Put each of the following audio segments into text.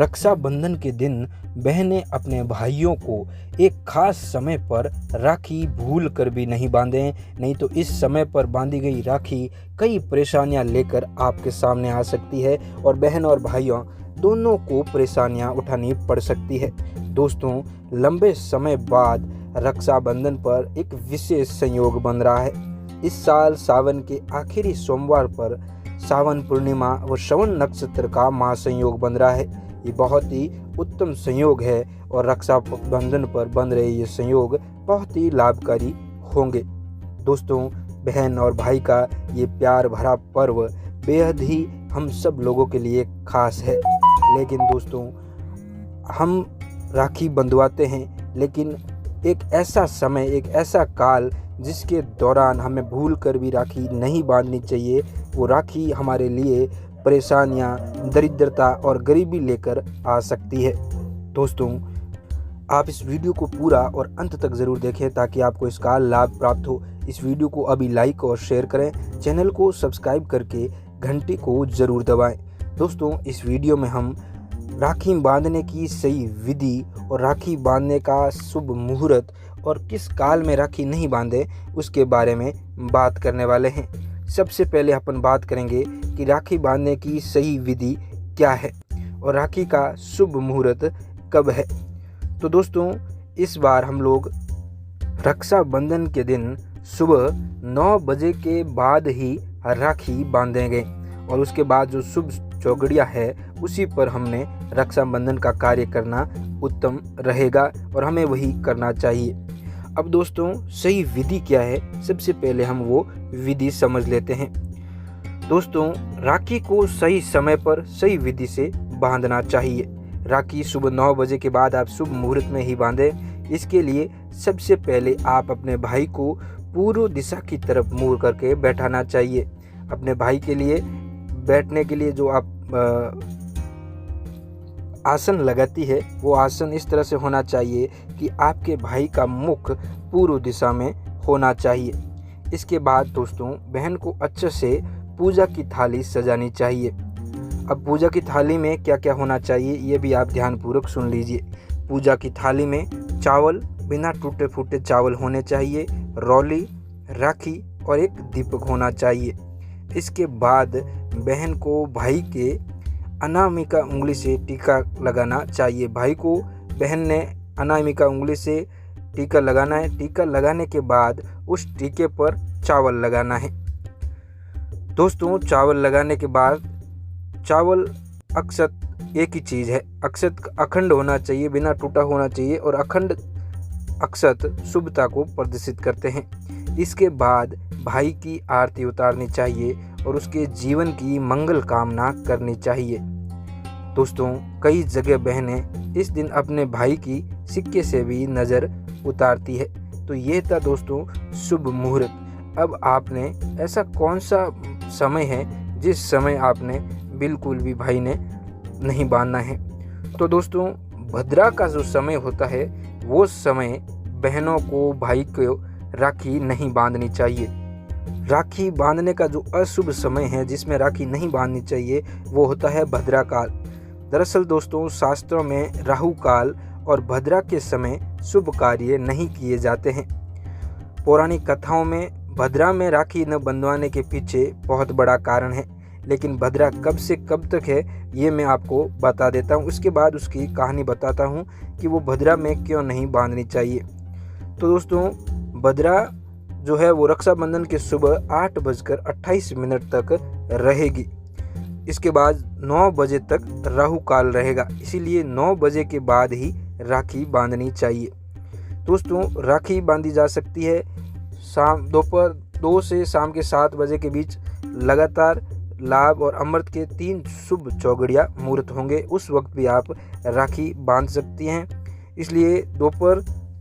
रक्षाबंधन के दिन बहनें अपने भाइयों को एक खास समय पर राखी भूल कर भी नहीं बांधें, नहीं तो इस समय पर बांधी गई राखी कई परेशानियां लेकर आपके सामने आ सकती है और बहन और भाइयों दोनों को परेशानियां उठानी पड़ सकती है। दोस्तों, लंबे समय बाद रक्षाबंधन पर एक विशेष संयोग बन रहा है। इस साल सावन के आखिरी सोमवार पर सावन पूर्णिमा व श्रवण नक्षत्र का महासंयोग बन रहा है। ये बहुत ही उत्तम संयोग है और रक्षाबंधन पर बन रहे ये संयोग बहुत ही लाभकारी होंगे। दोस्तों, बहन और भाई का ये प्यार भरा पर्व बेहद ही हम सब लोगों के लिए खास है। लेकिन दोस्तों, हम राखी बंधवाते हैं, लेकिन एक ऐसा समय, एक ऐसा काल जिसके दौरान हमें भूल कर भी राखी नहीं बांधनी चाहिए। वो राखी हमारे लिए परेशानियां, दरिद्रता और गरीबी लेकर आ सकती है। दोस्तों, आप इस वीडियो को पूरा और अंत तक ज़रूर देखें ताकि आपको इसका लाभ प्राप्त हो। इस वीडियो को अभी लाइक और शेयर करें, चैनल को सब्सक्राइब करके घंटी को ज़रूर दबाएं। दोस्तों, इस वीडियो में हम राखी बांधने की सही विधि और राखी बांधने का शुभ मुहूर्त और किस काल में राखी नहीं बांधे उसके बारे में बात करने वाले हैं। सबसे पहले अपन बात करेंगे कि राखी बांधने की सही विधि क्या है और राखी का शुभ मुहूर्त कब है। तो दोस्तों, इस बार हम लोग रक्षाबंधन के दिन सुबह 9 बजे के बाद ही राखी बांधेंगे और उसके बाद जो शुभ चौगड़िया है उसी पर हमने रक्षाबंधन का कार्य करना उत्तम रहेगा और हमें वही करना चाहिए। अब दोस्तों, सही विधि क्या है, सबसे पहले हम वो विधि समझ लेते हैं। दोस्तों, राखी को सही समय पर सही विधि से बांधना चाहिए। राखी सुबह 9 बजे के बाद आप शुभ मुहूर्त में ही बांधें। इसके लिए सबसे पहले आप अपने भाई को पूर्व दिशा की तरफ मुड़ करके बैठाना चाहिए। अपने भाई के लिए बैठने के लिए जो आप आसन लगाती है वो आसन इस तरह से होना चाहिए कि आपके भाई का मुख पूर्व दिशा में होना चाहिए। इसके बाद दोस्तों, बहन को अच्छे से पूजा की थाली सजानी चाहिए। अब पूजा की थाली में क्या क्या होना चाहिए ये भी आप ध्यानपूर्वक सुन लीजिए। पूजा की थाली में चावल, बिना टूटे फूटे चावल होने चाहिए, रौली, राखी और एक दीपक होना चाहिए। इसके बाद बहन को भाई के अनामिका उंगली से टीका लगाना चाहिए। भाई को बहन ने अनामिका उंगली से टीका लगाना है। टीका लगाने के बाद उस टीके पर चावल लगाना है। दोस्तों, चावल लगाने के बाद चावल अक्षत एक ही चीज़ है, अक्षत अखंड होना चाहिए, बिना टूटा होना चाहिए और अखंड अक्षत शुभता को प्रदर्शित करते हैं। इसके बाद भाई की आरती उतारनी चाहिए और उसके जीवन की मंगल कामना करनी चाहिए। दोस्तों, कई जगह बहनें इस दिन अपने भाई की सिक्के से भी नज़र उतारती है। तो ये था दोस्तों शुभ मुहूर्त। अब आपने ऐसा कौन सा समय है जिस समय आपने बिल्कुल भी भाई ने नहीं बांधना है। तो दोस्तों, भद्रा का जो समय होता है वो समय बहनों को भाई को राखी नहीं बांधनी चाहिए। राखी बांधने का जो अशुभ समय है जिसमें राखी नहीं बांधनी चाहिए वो होता है भद्रा काल। दरअसल दोस्तों, शास्त्रों में राहु काल और भद्रा के समय शुभ कार्य नहीं किए जाते हैं। पौराणिक कथाओं में भद्रा में राखी न बंधवाने के पीछे बहुत बड़ा कारण है, लेकिन भद्रा कब से कब तक है ये मैं आपको बता देता हूँ। उसके बाद उसकी कहानी बताता हूँ कि वो भद्रा में क्यों नहीं बांधनी चाहिए। तो दोस्तों, भद्रा जो है वो रक्षाबंधन के सुबह 8:28 तक रहेगी। इसके बाद 9 बजे तक राहु काल रहेगा, इसीलिए 9 बजे के बाद ही राखी बांधनी चाहिए। दोस्तों, राखी बांधी जा सकती है दोपहर 2 से शाम के 7 बजे के बीच। लगातार लाभ और अमृत के 3 शुभ चौगड़िया मुहूर्त होंगे, उस वक्त भी आप राखी बांध सकती हैं। इसलिए दोपहर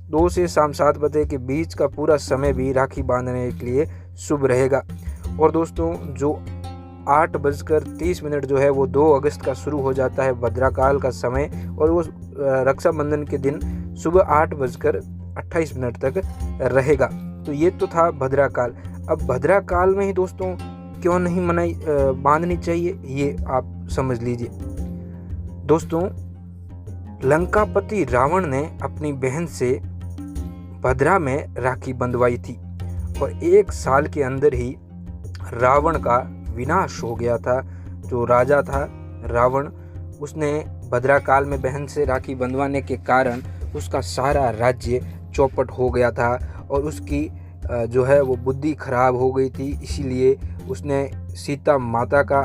2 से शाम 7 बजे के बीच का पूरा समय भी राखी बांधने के लिए शुभ रहेगा। और दोस्तों, जो 8:30 जो है वो 2 अगस्त का शुरू हो जाता है भद्रा काल का समय और वो रक्षाबंधन के दिन सुबह 8:28 तक रहेगा। तो ये तो था भद्रा काल। अब भद्रा काल में ही दोस्तों क्यों नहीं बांधनी चाहिए ये आप समझ लीजिए। दोस्तों, लंकापति रावण ने अपनी बहन से भद्रा में राखी बंधवाई थी और 1 साल के अंदर ही रावण का विनाश हो गया था। जो राजा था रावण, उसने भद्रा काल में बहन से राखी बंधवाने के कारण उसका सारा राज्य चौपट हो गया था और उसकी जो है वो बुद्धि खराब हो गई थी। इसीलिए उसने सीता माता का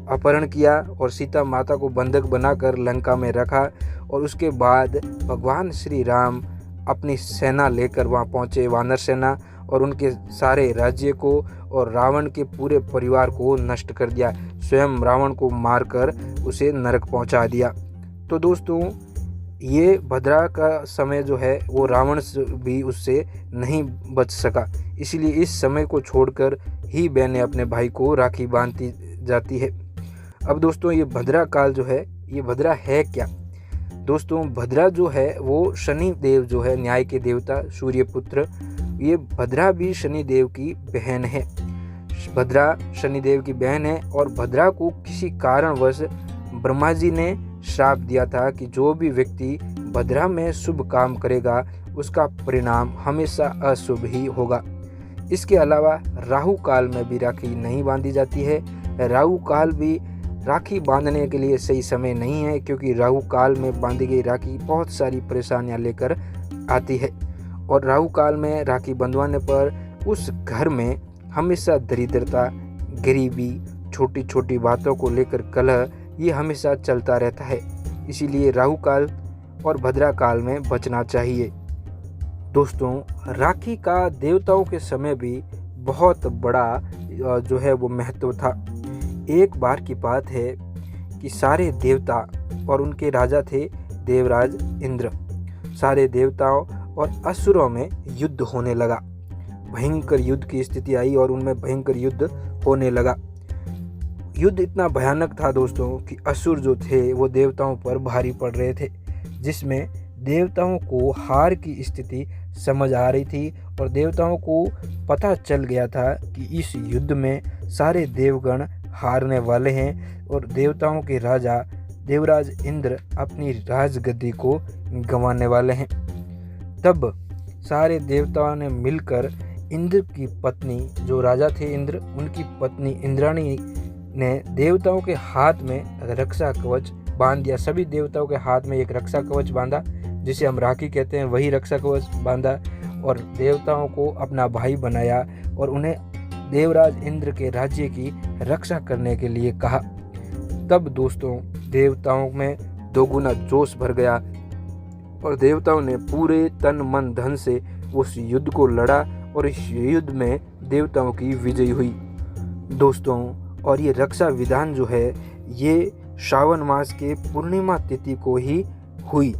अपहरण किया और सीता माता को बंधक बनाकर लंका में रखा और उसके बाद भगवान श्री राम अपनी सेना लेकर वहाँ पहुँचे, वानर सेना, और उनके सारे राज्य को और रावण के पूरे परिवार को नष्ट कर दिया। स्वयं रावण को मारकर उसे नरक पहुँचा दिया। तो दोस्तों, ये भद्रा का समय जो है वो रावण भी उससे नहीं बच सका। इसीलिए इस समय को छोड़कर ही बहनें अपने भाई को राखी बांधती जाती है। अब दोस्तों, ये भद्रा काल जो है, ये भद्रा है क्या? दोस्तों, भद्रा जो है वो शनि देव जो है, न्याय के देवता, सूर्य पुत्र, ये भद्रा भी शनि देव की बहन है। भद्रा शनि देव की बहन है और भद्रा को किसी कारणवश ब्रह्मा जी ने श्राप दिया था कि जो भी व्यक्ति भद्रा में शुभ काम करेगा उसका परिणाम हमेशा अशुभ ही होगा। इसके अलावा राहु काल में भी राखी नहीं बांधी जाती है। राहु काल भी राखी बांधने के लिए सही समय नहीं है, क्योंकि राहु काल में बांधी गई राखी बहुत सारी परेशानियां लेकर आती है और राहु काल में राखी बंधवाने पर उस घर में हमेशा दरिद्रता, गरीबी, छोटी छोटी बातों को लेकर कलह, ये हमेशा चलता रहता है। इसीलिए राहु काल और भद्रा काल में बचना चाहिए। दोस्तों, राखी का देवताओं के समय भी बहुत बड़ा जो है वो महत्व था। एक बार की बात है कि सारे देवता और उनके राजा थे देवराज इंद्र। सारे देवताओं और असुरों में युद्ध होने लगा। भयंकर युद्ध की स्थिति आई और उनमें भयंकर युद्ध होने लगा। युद्ध इतना भयानक था दोस्तों कि असुर जो थे वो देवताओं पर भारी पड़ रहे थे, जिसमें देवताओं को हार की स्थिति समझ आ रही थी और देवताओं को पता चल गया था कि इस युद्ध में सारे देवगण हारने वाले हैं और देवताओं के राजा देवराज इंद्र अपनी राजगद्दी को गंवाने वाले हैं। तब सारे देवताओं ने मिलकर इंद्र की पत्नी, जो राजा थे इंद्र, उनकी पत्नी इंद्राणी ने देवताओं के हाथ में रक्षा कवच बांध दिया। सभी देवताओं के हाथ में एक रक्षा कवच बांधा, जिसे हम राखी कहते हैं, वही रक्षा कवच बांधा और देवताओं को अपना भाई बनाया और उन्हें देवराज इंद्र के राज्य की रक्षा करने के लिए कहा। तब दोस्तों, देवताओं में दोगुना जोश भर गया और देवताओं ने पूरे तन मन धन से उस युद्ध को लड़ा और इस युद्ध में देवताओं की विजय हुई दोस्तों। और ये रक्षा विधान जो है ये श्रावण मास के पूर्णिमा तिथि को ही हुई।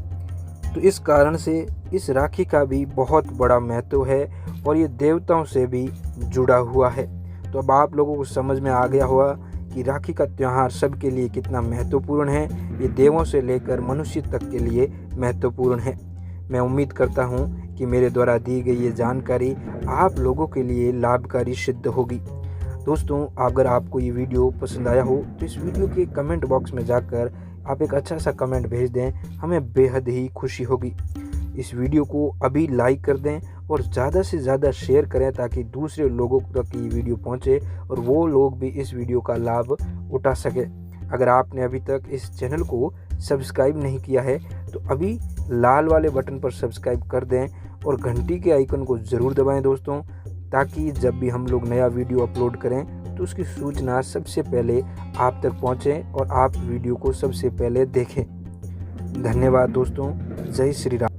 तो इस कारण से इस राखी का भी बहुत बड़ा महत्व है और ये देवताओं से भी जुड़ा हुआ है। तो अब आप लोगों को समझ में आ गया होगा कि राखी का त्यौहार सबके लिए कितना महत्वपूर्ण है। ये देवों से लेकर मनुष्य तक के लिए महत्वपूर्ण है। मैं उम्मीद करता हूँ कि मेरे द्वारा दी गई ये जानकारी आप लोगों के लिए लाभकारी सिद्ध होगी। दोस्तों, अगर आपको ये वीडियो पसंद आया हो तो इस वीडियो के कमेंट बॉक्स में जाकर आप एक अच्छा सा कमेंट भेज दें, हमें बेहद ही खुशी होगी। इस वीडियो को अभी लाइक कर दें और ज़्यादा से ज़्यादा शेयर करें ताकि दूसरे लोगों तक ये वीडियो पहुंचे और वो लोग भी इस वीडियो का लाभ उठा सके। अगर आपने अभी तक इस चैनल को सब्सक्राइब नहीं किया है तो अभी लाल वाले बटन पर सब्सक्राइब कर दें और घंटी के आइकन को ज़रूर दबाएं दोस्तों, ताकि जब भी हम लोग नया वीडियो अपलोड करें तो उसकी सूचना सबसे पहले आप तक पहुंचे और आप वीडियो को सबसे पहले देखें। धन्यवाद दोस्तों। जय श्री राम।